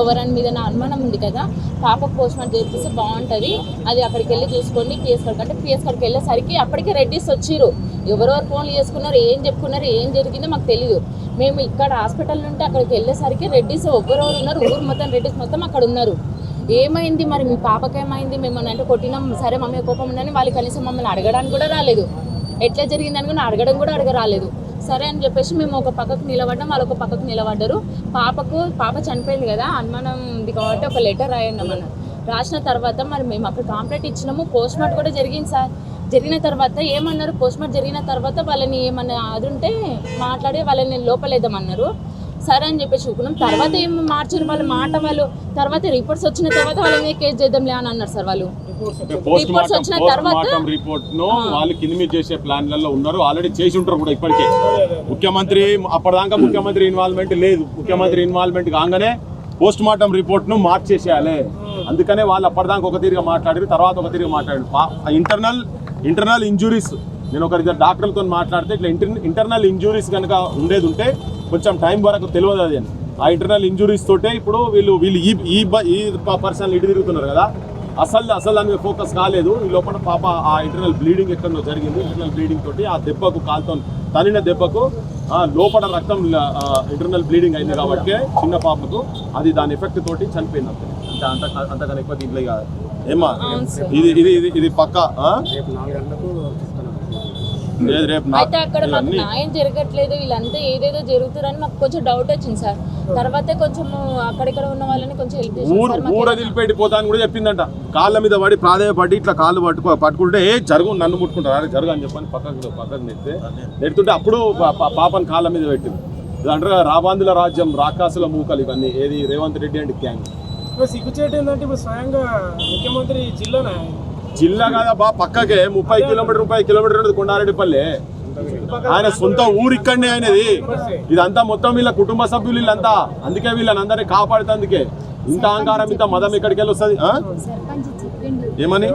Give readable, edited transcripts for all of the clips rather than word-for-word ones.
ఎవరని మీద నా అనుమానం ఉంది కదా, పాపకు పోస్ట్మార్టం చేపిస్తే బాగుంటుంది, అది అక్కడికి వెళ్ళి చూసుకోండి పిఎస్ కాడికి అంటే పిఎస్ కాడికి వెళ్ళేసరికి అప్పటికే రెడ్డిస్ వచ్చిర్రు. ఎవరెవరు ఫోన్లు చేసుకున్నారు, ఏం చెప్పుకున్నారు, ఏం జరిగిందో మాకు తెలియదు. మేము ఇక్కడ హాస్పిటల్ నుండి అక్కడికి వెళ్ళేసరికి రెడ్డిస్ ఎవరెవరు ఉన్నారు, ఊరు మొత్తం రెడ్డిస్ మొత్తం అక్కడ ఉన్నారు. ఏమైంది మరి మీ పాపకి ఏమైంది, మిమ్మల్ని అంటే కొట్టినాం సరే మమ్మీ కోపం ఉందని వాళ్ళు కనీసం మమ్మల్ని అడగడానికి కూడా రాలేదు, ఎట్లా జరిగిందని కూడా అడగడం కూడా అడగరాలేదు. సరే అని చెప్పేసి మేము ఒక పక్కకు నిలబడ్డాం, వాళ్ళు ఒక పక్కకు నిలబడ్డారు. పాప చనిపోయింది కదా, అనుమానం ఉంది కాబట్టి ఒక లెటర్ రాయండి అన్నారు. రాసిన తర్వాత మరి మేము అక్కడ కాంప్లైంట్ ఇచ్చినాము, పోస్ట్మార్టం కూడా జరిగింది సార్. జరిగిన తర్వాత ఏమన్నారు, పోస్ట్మార్టం జరిగిన తర్వాత వాళ్ళని ఏమన్నా అది ఉంటే మాట్లాడి వాళ్ళని లోపలేద్దామన్నారు. సరే అని చెప్పేసి చూకున్నాం. తర్వాత ఏం మార్చారు వాళ్ళ మాట, వాళ్ళు తర్వాత రిపోర్ట్స్ వచ్చిన తర్వాత వాళ్ళని కేసు చేద్దాంలే అని అన్నారు సార్. వాళ్ళు రిపోర్ట్స్ వచ్చిన తర్వాత రిపోర్ట్ ను వాళ్ళు కింద చేసే ప్లాన్లలో ఉన్నారు, ఆల్రెడీ చేసి ఉంటారు కూడా ఇప్పటికే. ముఖ్యమంత్రి అప్పటిదాకా ముఖ్యమంత్రి ఇన్వాల్వ్మెంట్ లేదు, ముఖ్యమంత్రి ఇన్వాల్వ్మెంట్ కాగానే పోస్ట్ మార్టం రిపోర్ట్ ను మార్చేసేయాలి. అందుకనే వాళ్ళు అప్పటిదాకా ఒక తీరుగా మాట్లాడారు, తర్వాత ఒక తీరుగా మాట్లాడారు. ఇంటర్నల్ ఇంజురీస్, నేను ఒక ఇద్దరు డాక్టర్లతో మాట్లాడితే ఇట్లా ఇంటర్నల్ ఇంజురీస్ కనుక ఉండేది ఉంటే కొంచెం టైం వరకు తెలియదు అది అని. ఆ ఇంటర్నల్ ఇంజురీస్ తోటే ఇప్పుడు వీళ్ళు ఈ పర్సన్ ఇటు తిరుగుతున్నారు కదా, అసలు దాని మీద ఫోకస్ కాలేదు. ఈ లోపల పాప ఆ ఇంటర్నల్ బ్లీడింగ్ ఎక్కడో జరిగింది, ఇంటర్నల్ బ్లీడింగ్ తోటి ఆ దెబ్బకు కాలుతో తనిన దెబ్బకు లోపల రక్తం ఇంటర్నల్ బ్లీడింగ్ అయింది కాబట్టి చిన్న పాపకు అది దాని ఎఫెక్ట్ తోటి చనిపోయింది. అంతకన్నా ఎక్కువ దీంట్లో కాదు. ఏమా ఇది పక్క అయితే అక్కడ మాకు న్యాయం జరగట్లేదు, వీళ్ళంతా ఏదేదో జరుగుతారని మాకు కొంచెం డౌట్ వచ్చింది సార్. తర్వాత కొంచెం అక్కడిక్కడ ఉన్న వాళ్ళని కొంచెం హెల్ప్ చేసి ఊరదిలిపెట్టిపోతాను కూడా చెప్పిందంట. కాళ్ళ మీద పడి ప్రాధాయపడి ఇట్లా కాళ్ళు పట్టుకుంటే జరుగు నన్ను ముట్టుకుంటారు, అరే జరుగు అని చెప్పని పక్కకు నెడుతుంటే అప్పుడు పాపని కాళ్ళ మీద పెట్టింది. ఇది అంటారు రాబాందుల రాజ్యం, రాకాసుల మూకలు ఇవన్నీ. ఏది రేవంత్ రెడ్డి అండ్ గ్యాంగ్. సిగ్గుచేటు ఏంటంటే ఇప్పుడు స్వయంగా ముఖ్యమంత్రి జిల్లా కాదా బా, పక్కకే 30 కిలోమీటర్ ఉన్నది కొండారెడ్డిపల్లి. ఆయన సొంత ఊరు ఇక్కడనే ఆయనది. ఇదంతా మొత్తం వీళ్ళ కుటుంబ సభ్యులు వీళ్ళంతా, అందుకే వీళ్ళని అందరినీ కాపాడుతందుకే. ఇంత అహంకారం ఇంత మదం ఎక్కడికి వెళ్ళి వస్తుంది? ఏమని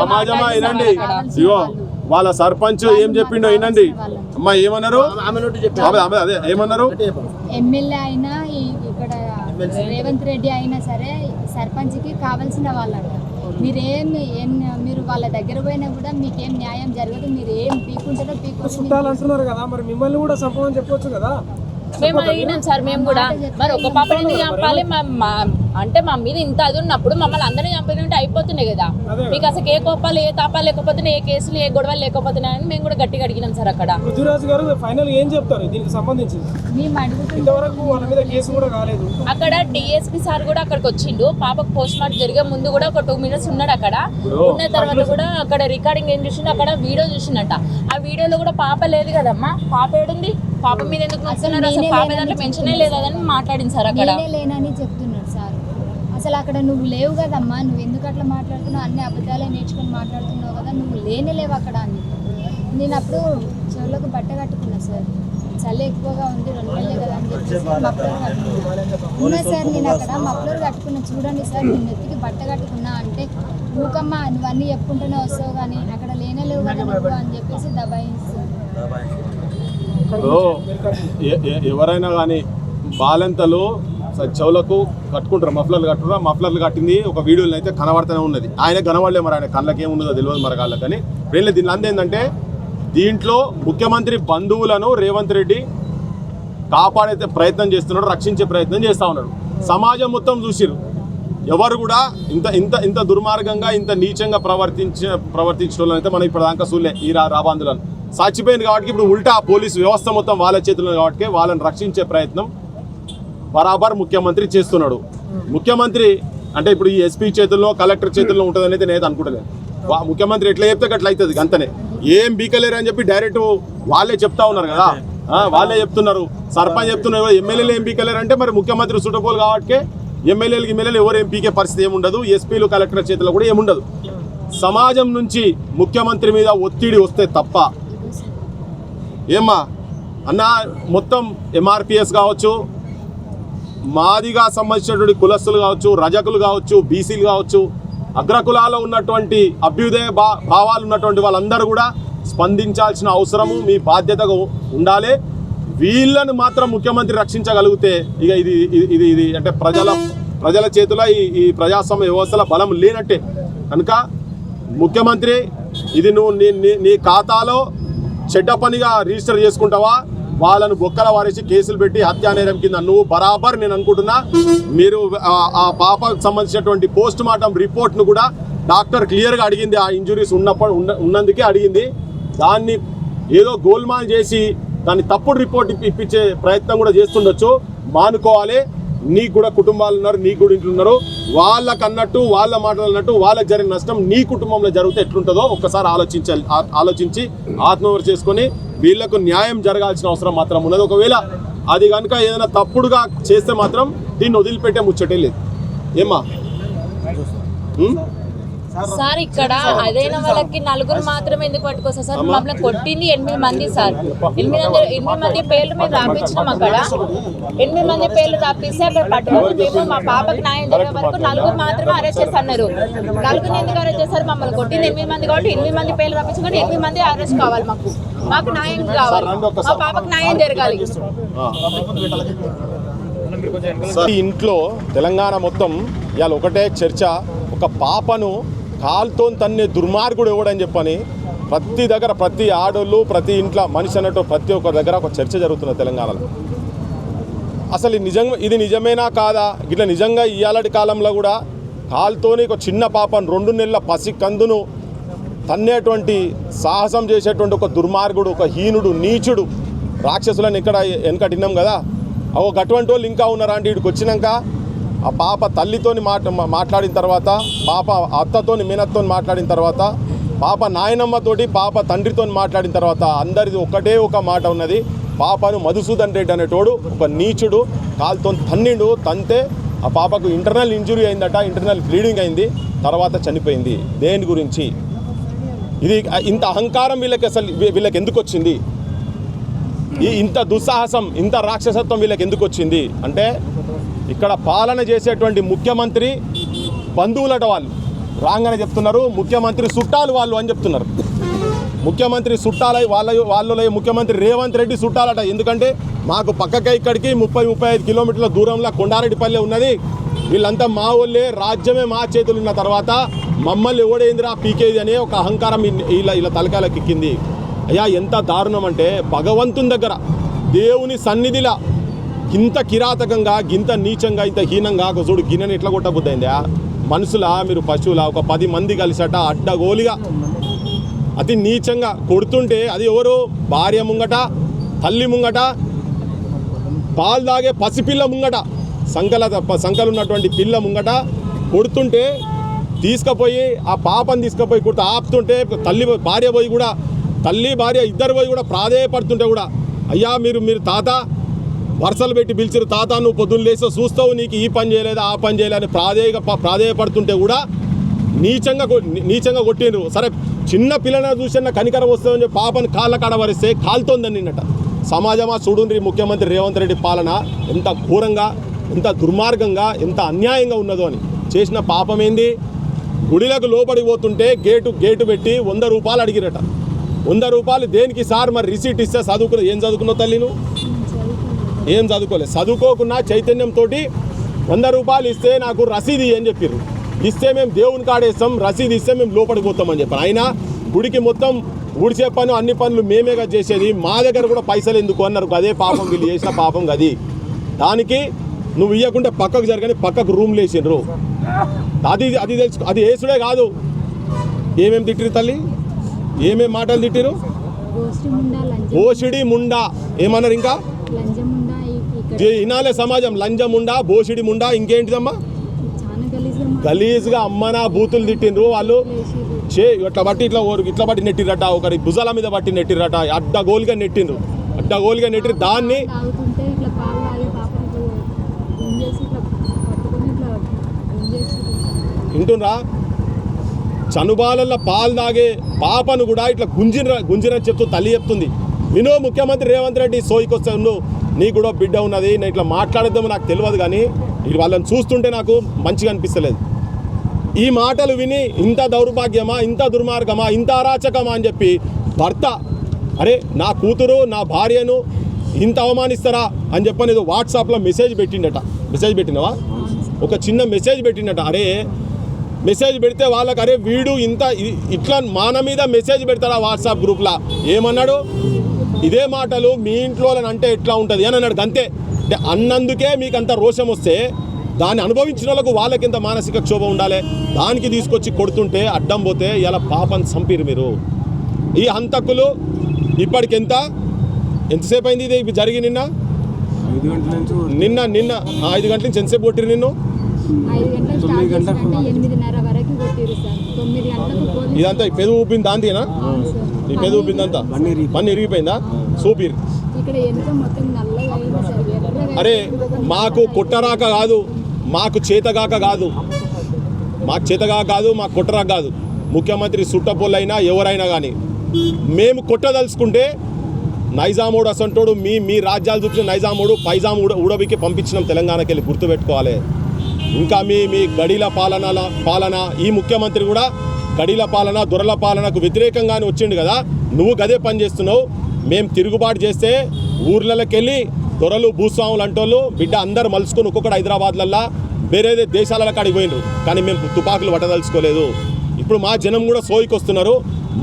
సమాజమా వినండి, ఇగో వాళ్ళ సర్పంచ్ ఏం చెప్పిండో వినండి అమ్మా. ఏమన్నారు అదే ఏమన్నారు, ఎమ్మెల్యే అయినా ఇక్కడ రేవంత్ రెడ్డి అయినా సరే సర్పంచ్కి కావాల్సిన వాళ్ళంట. మీరు వాళ్ళ దగ్గర పోయినా కూడా మీకేం న్యాయం జరగదు, మీరు ఏం పీకుంటారో అంటున్నారు కదా, మరి మిమ్మల్ని కూడా సంపూర్ణ చెప్పొచ్చు కదా. మేము అడిగినాం సార్, మేము కూడా మరి ఒక పాపని చంపాలి అంటే మా మీద ఇంత అది ఉన్నప్పుడు మమ్మల్ని అందరినీ చంపేది అయిపోతున్నాయి కదా. మీకు అసలు ఏ కోపాలు ఏ తాపాలు లేకపోతున్నాయి, ఏ కేసులు ఏ గొడవలు లేకపోతున్నాయని మేము కూడా గట్టిగా అడిగినాం సార్. అక్కడ పృథ్వీరాజ్ గారు ఫైనల్ ఏం చెప్తారు దీనికి సంబంధించి? ఇంతవరకు వాళ్ళ మీద కేసు కూడా కాలేదు. అక్కడ డిఎస్పీ సార్ కూడా అక్కడికి వచ్చిండు. పాపకు పోస్ట్ మార్టం జరిగే ముందు కూడా ఒక 2 minutes ఉన్నాడు అక్కడ. ఉన్న తర్వాత కూడా అక్కడ రికార్డింగ్ ఏం చూసిండు, అక్కడ వీడియో చూసిండట. ఆ వీడియోలో కూడా పాప లేదు కదమ్మా, పాప ఏడుంది, పాప మీద ఎందుకు నొస్తున్నారు, అసలు పాప దాంట్లో మెన్షనే లేదని మాట్లాడింది సార్. అక్కడ లేనని చెప్తున్నాడు సార్. అసలు అక్కడ నువ్వు లేవు కదమ్మా, నువ్వు ఎందుకు అట్లా మాట్లాడుతున్నావు, అన్ని అబద్ధాలే నేర్చుకొని మాట్లాడుతున్నావు కదా, నువ్వు లేవు అక్కడ అని. నేను అప్పుడు చెవులకు బట్ట కట్టుకున్నా సార్, చలి ఎక్కువగా ఉంది 2 నెలలే కదా అని చెప్పేసి మఫ్లర్ కట్టుకున్నా. ఉన్నా సార్ నేను అక్కడ మఫ్లర్ కట్టుకున్నా, చూడండి సార్ నేను నెత్తికి బట్ట కట్టుకున్నా అంటే ఊకమ్మా నువ్వన్నీ చెప్పుకుంటూనే వస్తావు కానీ అక్కడ లేవు కదా నువ్వు అని చెప్పేసి దబాయిస్తాను. ఎవరైనా కానీ బాలెంతలు చెవులకు కట్టుకుంటారు, మఫ్లర్లు కట్టింది ఒక వీడియోలో అయితే కనబడుతూనే ఉన్నది. ఆయన కనబడలే, మరి ఆయన కళ్ళకి ఏమున్నదో తెలియదు మరి వాళ్ళకి. కానీ వీళ్ళు దీనిలో అందేంటంటే దీంట్లో ముఖ్యమంత్రి బంధువులను రేవంత్ రెడ్డి కాపాడే ప్రయత్నం చేస్తున్నాడు, రక్షించే ప్రయత్నం చేస్తూ ఉన్నాడు. సమాజం మొత్తం చూసిరు, ఎవరు కూడా ఇంత దుర్మార్గంగా ఇంత నీచంగా ప్రవర్తించడం అయితే మనం ఇప్పటిదాకా చూడలే. ఈ రాబాందులను సాక్షిపోయింది కాబట్టి ఇప్పుడు ఉల్టా పోలీసు వ్యవస్థ మొత్తం వాళ్ళ చేతుల్లో కాబట్టి వాళ్ళని రక్షించే ప్రయత్నం బరాబర్ ముఖ్యమంత్రి చేస్తున్నాడు. ముఖ్యమంత్రి అంటే ఇప్పుడు ఈ ఎస్పీ చేతుల్లో కలెక్టర్ చేతుల్లో ఉంటుందని అయితే నేను అనుకుంటలేదు. ముఖ్యమంత్రి ఎట్లా చెప్తే అట్లా అవుతుంది, అంతనే. ఏం బీకలేరు అని చెప్పి డైరెక్ట్ వాళ్ళే చెప్తా ఉన్నారు కదా, వాళ్ళే చెప్తున్నారు. సర్పంచ్ చెప్తున్నారు, ఎమ్మెల్యేలు ఏం బీకలేరు అంటే మరి ముఖ్యమంత్రి సూటబుల్ కాబట్టి ఎమ్మెల్యేలు ఎవరు ఏం పీకే పరిస్థితి ఏముండదు, ఎస్పీలు కలెక్టర్ చేతుల్లో కూడా ఏముండదు. సమాజం నుంచి ముఖ్యమంత్రి మీద ఒత్తిడి వస్తే తప్ప ఏమ్మా అన్న మొత్తం ఎంఆర్పిఎస్ కావచ్చు, మాదిగా సంబంధించినటువంటి కులస్తులు కావచ్చు, రజకులు కావచ్చు, బీసీలు కావచ్చు, అగ్రకులాల్లో ఉన్నటువంటి అభ్యుదయ భావాలు ఉన్నటువంటి వాళ్ళందరూ కూడా స్పందించాల్సిన అవసరము మీ బాధ్యతగా ఉండాలి. వీళ్ళను మాత్రం ముఖ్యమంత్రి రక్షించగలిగితే ఇక ఇది ఇది ఇది అంటే ప్రజల చేతిలో ఈ ప్రజాస్వామ్య వ్యవస్థల బలం లేనట్టే. కనుక ముఖ్యమంత్రి ఇది నువ్వు నీ ఖాతాలో చెడ్డ పనిగా రిజిస్టర్ చేసుకుంటావా, వాళ్ళను బొక్కల వారేసి కేసులు పెట్టి హత్యా నేరం కింద నువ్వు బరాబర్ నేను అనుకుంటున్నా. మీరు ఆ పాపకు సంబంధించినటువంటి పోస్ట్ మార్టం రిపోర్ట్ను కూడా డాక్టర్ క్లియర్గా అడిగింది, ఆ ఇంజురీస్ ఉన్నందుకే అడిగింది. దాన్ని ఏదో గోల్మాల్ చేసి దాన్ని తప్పుడు రిపోర్ట్ ఇప్పించే ప్రయత్నం కూడా చేస్తుండొచ్చు. మానుకోవాలి. నీకు కూడా కుటుంబాలు ఉన్నారు, నీకు కూడా ఇంట్లో ఉన్నారు. వాళ్ళకు అన్నట్టు వాళ్ళ మాటలు అన్నట్టు వాళ్ళకి జరిగిన నష్టం నీ కుటుంబంలో జరిగితే ఎట్లుంటుందో ఒక్కసారి ఆలోచించి ఆత్మవిమర్శ చేసుకొని వీళ్లకు న్యాయం జరగాల్సిన అవసరం మాత్రం ఉన్నది. ఒకవేళ అది కనుక ఏదైనా తప్పుడుగా చేస్తే మాత్రం దీన్ని వదిలిపెట్టే ముచ్చటే లేదు. ఏమ్మా సార్ ఇక్కడ అదైన వాళ్ళకి నలుగురు మాత్రమే ఎందుకు పట్టుకొస్తారు సార్? మమ్మల్ని కొట్టింది 8 మంది సార్. 8 మంది పేర్లు మేము రాపించినాం. అక్కడ 8 మంది పేర్లు రాపిస్తే అక్కడ పట్టుకొని మేము మా పాపకు న్యాయం జరిగే వరకు నలుగురు మాత్రమే అరెస్ట్ చేస్తున్నారు. నలుగురిని ఎందుకు అరెస్ట్ చేస్తారు? మమ్మల్ని కొట్టింది 8 మంది కాబట్టి 8 మంది పేర్లు రాపించి కూడా 8 మంది అరెస్ట్ కావాలి. మాకు న్యాయం కావాలి, మా పాపకు న్యాయం జరగాలి. ఇంట్లో తెలంగాణ మొత్తం ఇవాళ ఒకటే చర్చ, ఒక పాపను కాలుతో తన్నే దుర్మార్గుడు ఎవడని చెప్పని ప్రతి దగ్గర, ప్రతి ఆడోళ్ళు, ప్రతి ఇంట్లో మనిషి అన్నట్టు ప్రతి ఒక్కరి దగ్గర ఒక చర్చ జరుగుతున్నది తెలంగాణలో. అసలు ఇది నిజమేనా కాదా? ఇట్లా నిజంగా ఇవాళటి కాలంలో కూడా కాలుతోని ఒక చిన్న పాపను 2 నెలల పసి కందును తన్నేటువంటి సాహసం చేసేటువంటి ఒక దుర్మార్గుడు, ఒక హీనుడు, నీచుడు, రాక్షసులను ఇక్కడ వెనకటిన్నాం కదా. అటువంటి వాళ్ళు ఇంకా ఉన్నారా అంటే వీడికి వచ్చినాక ఆ పాప తల్లితోని మాట్లాడిన తర్వాత, పాప అత్తతోని మీనత్తోని మాట్లాడిన తర్వాత, పాప నాయనమ్మతోటి పాప తండ్రితో మాట్లాడిన తర్వాత అందరిది ఒకటే ఒక మాట ఉన్నది. పాపను మధుసూదన్ రెడ్డి అనేటోడు ఒక నీచుడు కాలుతో తన్నిండు. తంతే ఆ పాపకు ఇంటర్నల్ ఇంజురీ అయిందట, ఇంటర్నల్ బ్లీడింగ్ అయింది, తర్వాత చనిపోయింది. దేని గురించి? ఇది ఇంత అహంకారం వీళ్ళకి ఎందుకు వచ్చింది? ఇంత దుస్సాహసం, ఇంత రాక్షసత్వం వీళ్ళకి ఎందుకు వచ్చింది అంటే ఇక్కడ పాలన చేసేటువంటి ముఖ్యమంత్రి బంధువులట వాళ్ళు రాగానే చెప్తున్నారు. ముఖ్యమంత్రి చుట్టాలు వాళ్ళు అని చెప్తున్నారు. ముఖ్యమంత్రి చుట్టాలై వాళ్ళలో ముఖ్యమంత్రి రేవంత్ రెడ్డి చుట్టాలట. ఎందుకంటే మాకు పక్కకే ఇక్కడికి 30-35 కిలోమీటర్ల దూరంలో కొండారెడ్డిపల్లి ఉన్నది. వీళ్ళంతా మా వాళ్ళే, రాజ్యమే మా చేతులు ఉన్న తర్వాత మమ్మల్ని ఎవడేందిరా పీకేది అనే ఒక అహంకారం ఇలా తలకాయలకు ఎక్కింది. అయ్యా ఎంత దారుణం అంటే భగవంతుని దగ్గర, దేవుని సన్నిధిలా ఇంత కిరాతకంగా, ఇంత నీచంగా, ఇంత హీనంగా ఒక చూడు గిన్నెని ఎట్లా కొట్టబుద్దయిందా? మనుషులా మీరు పశువులా? ఒక 10 మంది కలిసట అడ్డగోలిగా అతి నీచంగా కొడుతుంటే అది ఎవరు? భార్య ముంగట, తల్లి ముంగట, పాలు తాగే పసిపిల్ల ముంగట, సంకలు ఉన్నటువంటి పిల్ల ముంగట కొడుతుంటే తీసుకుపోయి ఆ పాపని తీసుకుపోయి కొడుతూ ఆపుతుంటే భార్య పోయి కూడా, తల్లి భార్య ఇద్దరు పోయి కూడా ప్రాధేయపడుతుంటే కూడా, అయ్యా మీరు తాత వరుసలు పెట్టి పిలిచారు, తాత నువ్వు పొద్దున్న లేసో చూస్తావు, నీకు ఈ పని చేయలేదు ఆ పని చేయలేదని ప్రాధేయపడుతుంటే కూడా నీచంగా కొట్టిండ్రు. సరే చిన్న పిల్లన చూసిన కనికరం వస్తుందని చెప్పి పాపని కాళ్ళ కాడ వరిస్తే కాలుతోందని నిన్నట. సమాజమా చూడుండ్రి ముఖ్యమంత్రి రేవంత్ రెడ్డి పాలన ఎంత ఘోరంగా, ఎంత దుర్మార్గంగా, ఎంత అన్యాయంగా ఉన్నదో అని. చేసిన పాపం ఏంది? గుడిలకు లోపలికి పోతుంటే గేటు పెట్టి 100 రూపాయలు అడిగిరట. 100 రూపాయలు దేనికి సార్? మరి రిసీట్ ఇస్తే ఏం చదువుకున్నావు తల్లి నువ్వు? ఏం చదువుకోలేదు. చదువుకోకున్నా చైతన్యంతో 100 రూపాయలు ఇస్తే నాకు రసీదు అని చెప్పారు. ఇస్తే మేము దేవుని కాడేస్తాం, రసీదు ఇస్తే మేము లోపలికి పోతామని చెప్పారు. అయినా గుడికి మొత్తం ఊడిసే పని అన్ని పనులు మేమేగా చేసేది, మా దగ్గర కూడా పైసలు ఎందుకు అన్నారు. అదే పాపం, వీళ్ళు చేసిన పాపం గది. దానికి నువ్వు ఇవ్వకుంటే పక్కకు జరగని పక్కకు రూమ్లు వేసిండ్రు. అది తెలుసు. అది వేసుడే కాదు, ఏమేమి తిట్టిరు తల్లి, ఏమేమి మాటలు తిట్టిరు? బోసిడి ముండా ఏమన్నారు? ఇంకా ఇనాలే సమాజం, లంజం ముండా, బోసిడి ముండా, ఇంకేంటిదమ్మా గలీజ్గా అమ్మనా బూతులు తిట్టిండ్రు వాళ్ళు. ఇట్లా బట్టి నెట్టిరట, ఒకరి భుజాల మీద బట్టి నెట్టిరట, అడ్డగోలుగా నెట్టిరు. దాన్ని వింటున్నా? చనుబాలల్లో పాలు తాగే పాపను కూడా ఇట్లా గుంజిరని చెప్తూ తల్లి చెప్తుంది. వినో ముఖ్యమంత్రి రేవంత్ రెడ్డి, సోయికొస్తే నీకు కూడా బిడ్డ ఉన్నది, నేను ఇట్లా మాట్లాడేద్దామో నాకు తెలియదు, కానీ వాళ్ళని చూస్తుంటే నాకు మంచిగా అనిపిస్తలేదు. ఈ మాటలు విని ఇంత దౌర్భాగ్యమా, ఇంత దుర్మార్గమా, ఇంత అరాచకమా అని చెప్పి భర్త అరే నా కూతురు నా భార్యను ఇంత అవమానిస్తారా అని చెప్పని ఏదో వాట్సాప్లో మెసేజ్ పెట్టిండట. మెసేజ్ పెట్టినవా? ఒక చిన్న మెసేజ్ పెట్టిండట. అరే మెసేజ్ పెడితే వాళ్ళకి అరే వీడు ఇంత ఇట్లా మాన మీద మెసేజ్ పెడతారా వాట్సాప్ గ్రూప్లో? ఏమన్నాడు? ఇదే మాటలు మీ ఇంట్లో అంటే ఎట్లా ఉంటుంది అని అన్నాడు. అంతే. అంటే అన్నందుకే మీకు అంత రోషం వస్తే దాన్ని అనుభవించిన వాళ్ళకు వాళ్ళకి ఎంత మానసిక క్షోభ ఉండాలి? దానికి తీసుకొచ్చి కొడుతుంటే అడ్డం పోతే ఇలా పాపని చంపిరు మీరు. ఈ హంతకులు ఇప్పటికెంత ఎంతసేపు అయింది ఇది జరిగి? నిన్న 5 గంటల నుంచి ఎంతసేపు కొట్టిరు నిన్ను? 5 గంటలకు స్టార్ట్ చేసినట్టే 8:30 వరకు కొట్టిరు సార్. 9 గంటలకు పోలీసు ఇదంతా పెదవి ఊపింది దాంతేనా? ఈ పెదవి ఊపిందంతా పన్ను ఇరిగిపోయిందా? సూపిర్. ఇక్కడ ఎందుకో మొత్తం నల్లగా అయింది సార్. ఎర్రగా అరే మాకు కొట్టరాక కాదు, మాకు చేతగాక కాదు, మాకు చేతగాక కాదు, మాకు కొట్టరాక కాదు. ముఖ్యమంత్రి సుట్టపోళ్ళైనా ఎవరైనా కానీ మేము కొట్టదలుచుకుంటే నైజామోడు అసంటోడు మీ రాజ్యాలు చూపించిన నైజామోడు పైజాము ఉడబికి పంపించినాం తెలంగాణకి వెళ్ళి, గుర్తుపెట్టుకోవాలి. ఇంకా మీ గడిల పాలన ఈ ముఖ్యమంత్రి కూడా గడిల పాలన దొరల పాలనకు వ్యతిరేకంగానే వచ్చిండు కదా. నువ్వు గదే పని చేస్తున్నావు. మేము తిరుగుబాటు చేస్తే ఊర్లలోకి వెళ్ళి దొరలు భూస్వాములు అంటోళ్ళు బిడ్డ అందరు మలుచుకొని ఒక్కొక్కటి హైదరాబాద్లల్లా వేరే దేశాల కాడికి పోయినారు. కానీ మేము తుపాకులు పట్టదలుచుకోలేదు. ఇప్పుడు మా జనం కూడా సోయికి వస్తున్నారు.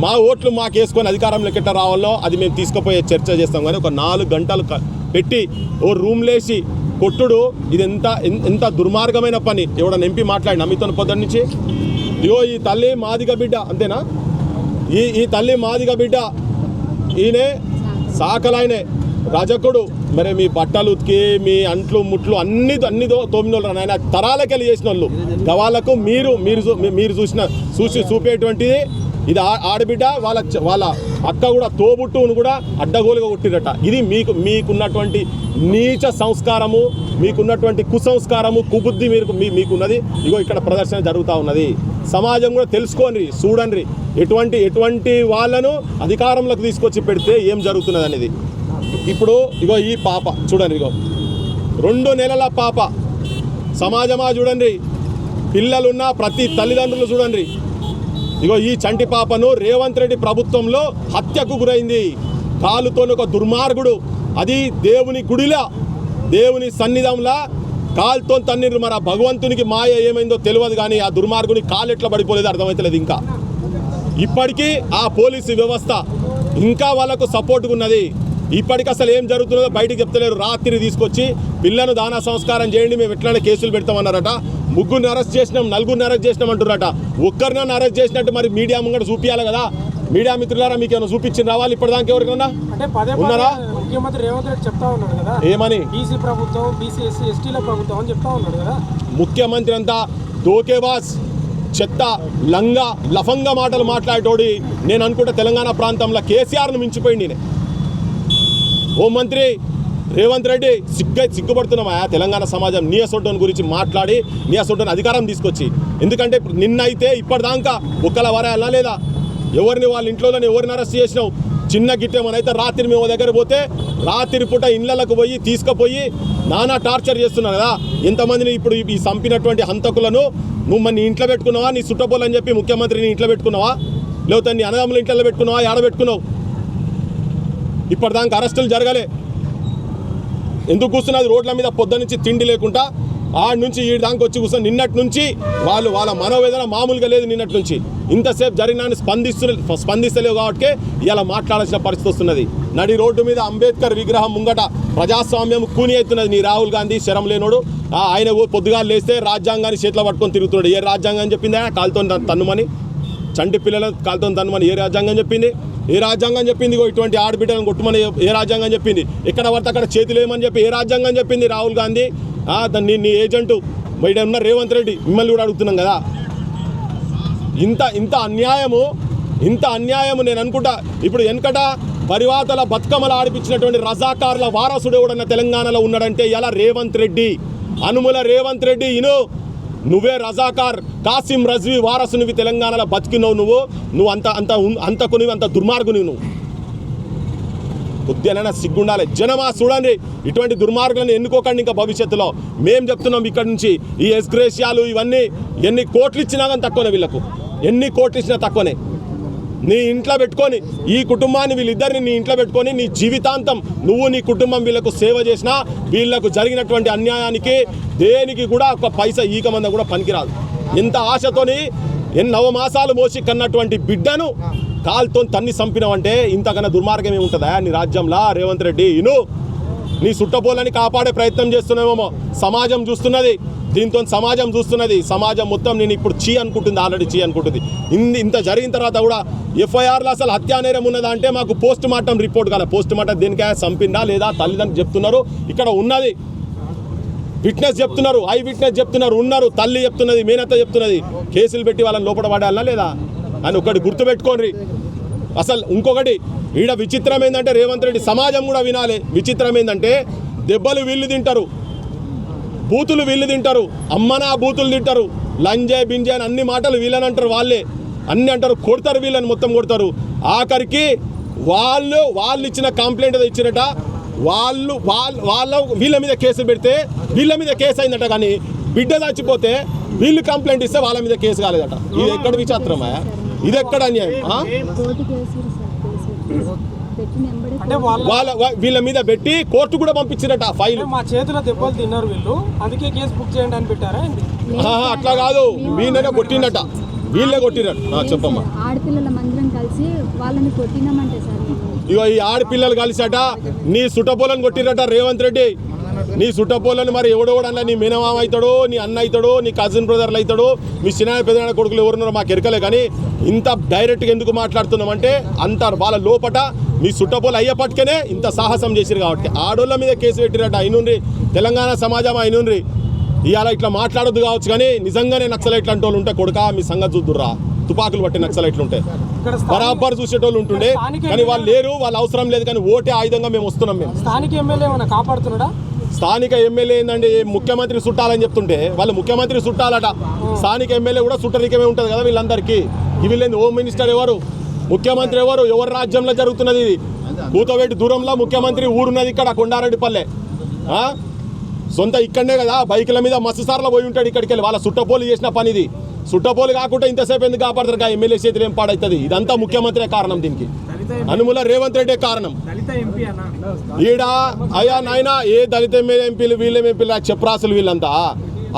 మా ఓట్లు మాకు వేసుకొని అధికారంలోకి ఎట్లా రావాలో అది మేము తీసుకుపోయే చర్చ చేస్తాం. కానీ ఒక 4 గంటలు పెట్టి ఓ రూమ్లేసి కొట్టుడు ఇది ఎంత దుర్మార్గమైన పని. ఎవడన్నా ఎంపీ మాట్లాడినా మీతో పొద్దున్న నుంచి? ఇగో ఈ తల్లి మాదిగ బిడ్డ అంతేనా? ఈ తల్లి మాదిగ బిడ్డ, ఈయనే సాకలాయనే రజకుడు. మరి మీ బట్టలు ఉతికి మీ అంట్లు ముట్లు అన్ని తోమిన వాళ్ళు ఆయన తరాలకెళ్ళి చేసిన వాళ్ళు గవాళ్ళకు మీరు చూసి చూపేటువంటిది ఇది ఆడబిడ్డ. వాళ్ళ అక్క కూడా తోబుట్టును కూడా అడ్డగోలుగా కొట్టిరట. ఇది మీకున్నటువంటి నీచ సంస్కారము, మీకున్నటువంటి కుసంస్కారము, కుబుద్ధి మీకున్నది. ఇగో ఇక్కడ ప్రదర్శన జరుగుతూ ఉన్నది. సమాజం కూడా తెలుసుకోండి, చూడండి ఎటువంటి వాళ్ళను అధికారంలోకి తీసుకొచ్చి పెడితే ఏం జరుగుతున్నది అనేది. ఇప్పుడు ఇగో ఈ పాప చూడండి, ఇగో 2 నెలల పాప. సమాజమా చూడండి, పిల్లలున్న ప్రతి తల్లిదండ్రులు చూడండి. ఇగో ఈ చంటి పాపను రేవంత్ రెడ్డి ప్రభుత్వంలో హత్యకు గురైంది. కాలుతోని ఒక దుర్మార్గుడు, అది దేవుని గుడిలా దేవుని సన్నిధంలా కాలుతో తన్నిరు. మరి ఆ భగవంతునికి మాయ ఏమైందో తెలియదు, కానీ ఆ దుర్మార్గుని కాలు ఎట్లా పడిపోలేదు అర్థమవుతలేదు. ఇంకా ఇప్పటికీ ఆ పోలీసు వ్యవస్థ ఇంకా వాళ్ళకు సపోర్ట్గా ఉన్నది. ఇప్పటికి అసలు ఏం జరుగుతున్నదో బయటికి చెప్తలేరు. రాత్రి తీసుకొచ్చి పిల్లను దానా సంస్కారం చేయండి, మేము ఎట్లనే కేసులు పెడతామన్నారట. 3 అరెస్ట్ చేసినాం, 4 అరెస్ట్ చేసినాం అంటున్నారట. ఒక్కరినైనా అరెస్ట్ చేసినట్టు మరి మీడియా ముంగట చూపించాలి కదా. మీడియా మిత్రులారా మీకు ఏమైనా చూపించి రావాలి ఇప్పటిదాకా ఎవరికైనా ఉన్నారా? ముఖ్యమంత్రి రేవంత్ రెడ్డి చెప్తా ఉన్నాడు కదా ఏమని? బీసీ ప్రభుత్వం, బీసీ ఎస్సీ ఎస్టీల ప్రభుత్వం అని చెప్తా ఉన్నాడు కదా. ముఖ్యమంత్రి అంతా దోకేబాస్, చెత్త, లంగా, లఫంగా మాటలు మాట్లాడేటోడి. నేను అనుకుంటా తెలంగాణ ప్రాంతంలో కేసీఆర్ను మించిపోయింది. హోంమంత్రి రేవంత్ రెడ్డి సిగ్గుపడుతున్నామా తెలంగాణ సమాజం నీ అసొంటోని గురించి మాట్లాడి, నీ అసొంటోని అధికారం తీసుకొచ్చి? ఎందుకంటే నిన్నైతే ఇప్పటిదాకా ఒక్కల వరాలా లేదా? ఎవరిని వాళ్ళ ఇంట్లోనే ఎవరిని అరెస్ట్ చేసినావు? చిన్న గిట్టేమనైతే రాత్రి మేము దగ్గర పోతే రాత్రి పూట ఇళ్లకు పోయి తీసుకుపోయి నానా టార్చర్ చేస్తున్నావు కదా. ఎంతమందిని ఇప్పుడు ఈ చంపినటువంటి హంతకులను నువ్వు నీ ఇంట్లో పెట్టుకున్నావా? నీ చుట్టపోలని చెప్పి ముఖ్యమంత్రిని ఇంట్లో పెట్టుకున్నావా? లేకపోతే నీ అన్నదమ్ముల ఇంట్లో పెట్టుకున్నావా? ఏడ పెట్టుకున్నావు? ఇప్పటిదాకా అరెస్టులు జరగలే. ఎందుకు కూర్చున్నది రోడ్ల మీద? పొద్దు నుంచి తిండి లేకుండా ఆడ నుంచి ఈ దానికి వచ్చి కూర్చొని నిన్నటి నుంచి వాళ్ళ మనోవేదన మామూలుగా లేదు. నిన్నటి నుంచి ఇంతసేపు జరిగినా స్పందిస్తలేవు కాబట్టి ఇలా మాట్లాడాల్సిన పరిస్థితి వస్తున్నది. నడి రోడ్డు మీద అంబేద్కర్ విగ్రహం ముంగట ప్రజాస్వామ్యం కూని అవుతున్నది. నీ రాహుల్ గాంధీ శరం లేనోడు ఆయన పొద్దుగా లేస్తే రాజ్యాంగాన్ని చేతిలో పట్టుకొని తిరుగుతున్నాడు. ఏ రాజ్యాంగం చెప్పిందా? కాలుతో తన్నుమని, చంటి పిల్లల కాలుతో తన్నుమని ఏ రాజ్యాంగం చెప్పింది? ఏ రాజ్యాంగం చెప్పింది? ఇటువంటి ఆడబిడ్డలను కొట్టుమని ఏ రాజ్యాంగం చెప్పింది? ఎక్కడ పడితే అక్కడ చేతులు ఏమని చెప్పి ఏ రాజ్యాంగం చెప్పింది? రాహుల్ గాంధీ నీ ఏజెంటు బయట ఉన్న రేవంత్ రెడ్డి మిమ్మల్ని కూడా అడుగుతున్నాం కదా. ఇంత అన్యాయము నేను అనుకుంటా. ఇప్పుడు వెనకట పరివాతల బతుకమ్మలు ఆడిపించినటువంటి రజాకార్ల వారసుడు ఎవడన్న తెలంగాణలో ఉన్నాడంటే ఎలా? రేవంత్ రెడ్డి, అనుముల రేవంత్ రెడ్డి. నువ్వే రజాకార్ కాసిం రజ్వీ వారసునివి తెలంగాణలో బతికినవు. నువ్వు అంత దుర్మార్గుని. నువ్వు కొద్దిగానైనా సిగ్గుండాలి. జనమా చూడండి, ఇటువంటి దుర్మార్గులను ఎన్నుకోకండి ఇంకా భవిష్యత్తులో. మేము చెప్తున్నాం ఇక్కడ నుంచి ఈ ఎస్గ్రేషియాలు ఇవన్నీ ఎన్ని కోట్లు ఇచ్చినా కానీ తక్కువనే, వీళ్ళకు ఎన్ని కోట్లు ఇచ్చినా తక్కువనే. నీ ఇంట్లో పెట్టుకొని ఈ కుటుంబాన్ని వీళ్ళిద్దరిని నీ ఇంట్లో పెట్టుకొని నీ జీవితాంతం నువ్వు నీ కుటుంబం వీళ్ళకు సేవ చేసినా వీళ్ళకు జరిగినటువంటి అన్యాయానికి దేనికి కూడా ఒక పైసా ఈకమంద కూడా పనికిరాదు. ఇంత ఆశతోని 9 మాసాలు మోసి కన్నటువంటి బిడ్డను కాలుతో తన్ని చంపినావంటే ఇంతకన్నా దుర్మార్గం ఏముంటుందా నీ రాజ్యంలో? రేవంత్ రెడ్డి నీ సుట్టపోలని కాపాడే ప్రయత్నం చేస్తున్నావేమో. సమాజం చూస్తున్నది, దీంతో సమాజం చూస్తున్నది. సమాజం మొత్తం నేను ఇప్పుడు అనుకుంటుంది, ఆల్రెడీ అనుకుంటుంది. ఇంత జరిగిన తర్వాత కూడా ఎఫ్ఐఆర్లో అసలు హత్యానేరం ఉన్నదా అంటే మాకు పోస్ట్ మార్టం రిపోర్ట్ కాలే. పోస్ట్ మార్టం దేనికే చంపిందా లేదా తల్లిదండ్రులు చెప్తున్నారు, ఇక్కడ ఉన్నది విట్నెస్ చెప్తున్నారు, ఐ విట్నెస్ చెప్తున్నారు, ఉన్నారు, తల్లి చెప్తున్నది, మేనత్త చెప్తున్నది. కేసులు పెట్టి వాళ్ళని లోపల పడాలనా లేదా అని ఒకటి గుర్తుపెట్టుకోండి. అసలు ఇంకొకటి ఈడ విచిత్రం ఏంటంటే రేవంత్ రెడ్డి సమాజం కూడా వినాలి. విచిత్రం ఏంటంటే దెబ్బలు వీళ్ళు తింటారు, బూతులు వీళ్ళు తింటారు, అమ్మనా బూతులు తింటారు, లంజే బింజే అని అన్ని మాటలు వీళ్ళని అంటారు, వాళ్ళే అన్ని అంటారు, కొడతారు, వీళ్ళని మొత్తం కొడతారు. ఆఖరికి వాళ్ళు ఇచ్చిన కంప్లైంట్ ఏదో ఇచ్చినట వీళ్ళ మీద కేసు పెడితే వీళ్ళ మీద కేసు అయిందట. కానీ బిడ్డ చచ్చిపోతే వీళ్ళు కంప్లైంట్ ఇస్తే వాళ్ళ మీద కేసు కాలేదట. ఇది ఎక్కడ విచిత్రమా? ఇది ఎక్కడ అన్యాయం? వీళ్ళ మీద పెట్టి కోర్టు కూడా పంపించినట ఫైల్. మా చేతిలో దెబ్బలు తిన్నారు వీళ్ళు, అందుకే కేసు బుక్ చేయండి అని పెట్టారా? అట్లా కాదు, వీళ్ళనే కొట్టినట, వీళ్ళే కొట్టినట్టు. చెప్పమ్మా. ఆడపిల్లల మందిరం కలిసి వాళ్ళని కొట్టినామంటే సార్, ఇగో ఈ ఆడపిల్లలు కలిసట నీ సుట్టపోలను కొట్టిరట రేవంత్ రెడ్డి. నీ సుట్టపోలను మరి ఎవడోడన్నా నీ మేనమామ అవుతాడో, నీ అన్న అవుతాడో, నీ కజిన్ బ్రదర్లు అవుతాడో, మీ చిన్న పెద్ద కొడుకులు ఎవరున్నారో మాకు ఎరకలే. కానీ ఇంత డైరెక్ట్గా ఎందుకు మాట్లాడుతున్నామంటే అంత వాళ్ళ లోపట మీ సుట్టపోలు అయ్యేపట్టుకనే ఇంత సాహసం చేసిరు కాబట్టి ఆడోళ్ళ మీద కేసు పెట్టిరట. అయినుండ్రి తెలంగాణ సమాజం, అయినుండ్రి ఇవాళ ఇట్లా మాట్లాడొద్దు కావచ్చు, కానీ నిజంగానే నక్సలైట్లు అంటే వాళ్ళు ఉంటే కొడుక మీ సంగతి చూద్దుర్రా. తుపాకులు పట్టే నక్సలైట్లు ఉంటే బరాబర్ చూసేటోళ్ళు ఉంటుండే, కానీ వాళ్ళు లేరు, వాళ్ళు అవసరం లేదు. కానీ ఓటే ఆయుధంగా మేము వస్తున్నాం. మేము స్థానిక ఎమ్మెల్యే ఏమైనా కాపాడుతున్నాడా? స్థానిక ఎమ్మెల్యే ఏంటంటే ముఖ్యమంత్రి చుట్టాలని చెప్తుంటే వాళ్ళు ముఖ్యమంత్రి చుట్టాలట. స్థానిక ఎమ్మెల్యే కూడా చుట్టరికమే ఉంటుంది కదా వీళ్ళందరికీ. వీళ్ళేంది హోమ్ మినిస్టర్ ఎవరు, ముఖ్యమంత్రి ఎవరు, ఎవరి రాజ్యంలో జరుగుతున్నది ఇది? కూతవేటి దూరంలో ముఖ్యమంత్రి ఊరున్నది ఇక్కడ కొండారెడ్డిపల్లె. సొంత ఇక్కడనే కదా, బైకుల మీద మస్తు సార్లు పోయి ఉంటాడు ఇక్కడికి వెళ్ళి. వాళ్ళ సుట్టపోలు చేసిన పని ఇది. సుట్టపోలు కాకుండా ఇంతసేపు ఎందుకు కాపాడతారు? ఎమ్మెల్యే చేతులు ఏం పాడవుతుంది? ఇదంతా ముఖ్యమంత్రి కారణం, దీనికి అనుముల రేవంత్ రెడ్డి కారణం. ఈడ అయ్యా నాయన ఏ దళిత ఎమ్మెల్యే ఎంపీలు వీళ్ళేం ఎంపీలు చెప్రాసులు వీళ్ళంతా.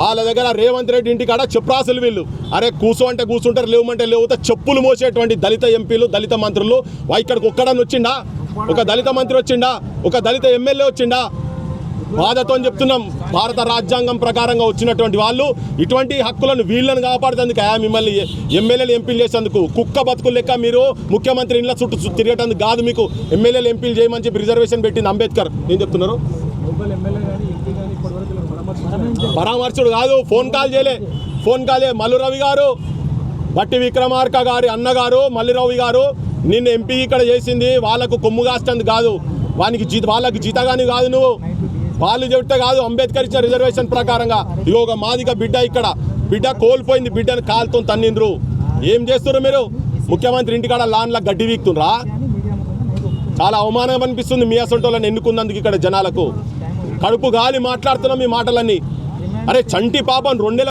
వాళ్ళ దగ్గర రేవంత్ రెడ్డి ఇంటికాడ చెప్రాసులు వీళ్ళు. అరే కూసు అంటే కూర్చుంటారు, లేవమంటే లేవుతా చెప్పులు మోసేటువంటి దళిత ఎంపీలు, దళిత మంత్రులు. ఇక్కడికి ఒక్కడని వచ్చిండా? ఒక దళిత మంత్రి వచ్చిండా? ఒక దళిత ఎమ్మెల్యే వచ్చిండా? బాధతో చెప్తున్నాం, భారత రాజ్యాంగం ప్రకారంగా వచ్చినటువంటి వాళ్ళు ఇటువంటి హక్కులను వీళ్ళని కాపాడుతందుకు మిమ్మల్ని ఎమ్మెల్యేలు ఎంపీలు చేసేందుకు కుక్క బతుకులు లెక్క మీరు ముఖ్యమంత్రి ఇంట్లో చుట్టూ తిరిగేటందుకు కాదు. మీకు ఎమ్మెల్యేలు ఎంపీలు చేయమని చెప్పి రిజర్వేషన్ పెట్టింది అంబేద్కర్. ఏం చెప్తున్నారు? పరామర్శుడు కాదు, ఫోన్ కాల్ చేయలే. మల్లురవి గారు, బట్టి విక్రమార్క గారి అన్నగారు మల్లిరవి గారు నిన్ను ఎంపీ ఇక్కడ చేసింది వాళ్ళకు కొమ్ము కాస్తందుకు కాదు, వాళ్ళకి జీతగాని కాదు. నువ్వు వాళ్ళు చెప్తే కాదు, అంబేద్కర్ ఇచ్చిన రిజర్వేషన్ ప్రకారంగా. ఇగో ఒక మాదిగా బిడ్డ కోల్పోయింది, బిడ్డను కాలుతో తన్నిండ్రు. ఏం చేస్తున్నారు మీరు? ముఖ్యమంత్రి ఇంటికాడ లాన్లా గడ్డి వీక్తుండ్రా? చాలా అవమానం అనిపిస్తుంది మీ అసంటోళ్ళని ఎన్నుకున్నందుకు ఇక్కడ జనాలకు. కడుపు గాలి మాట్లాడుతున్నాం మీ మాటలన్నీ. అరే చంటి పాపం 2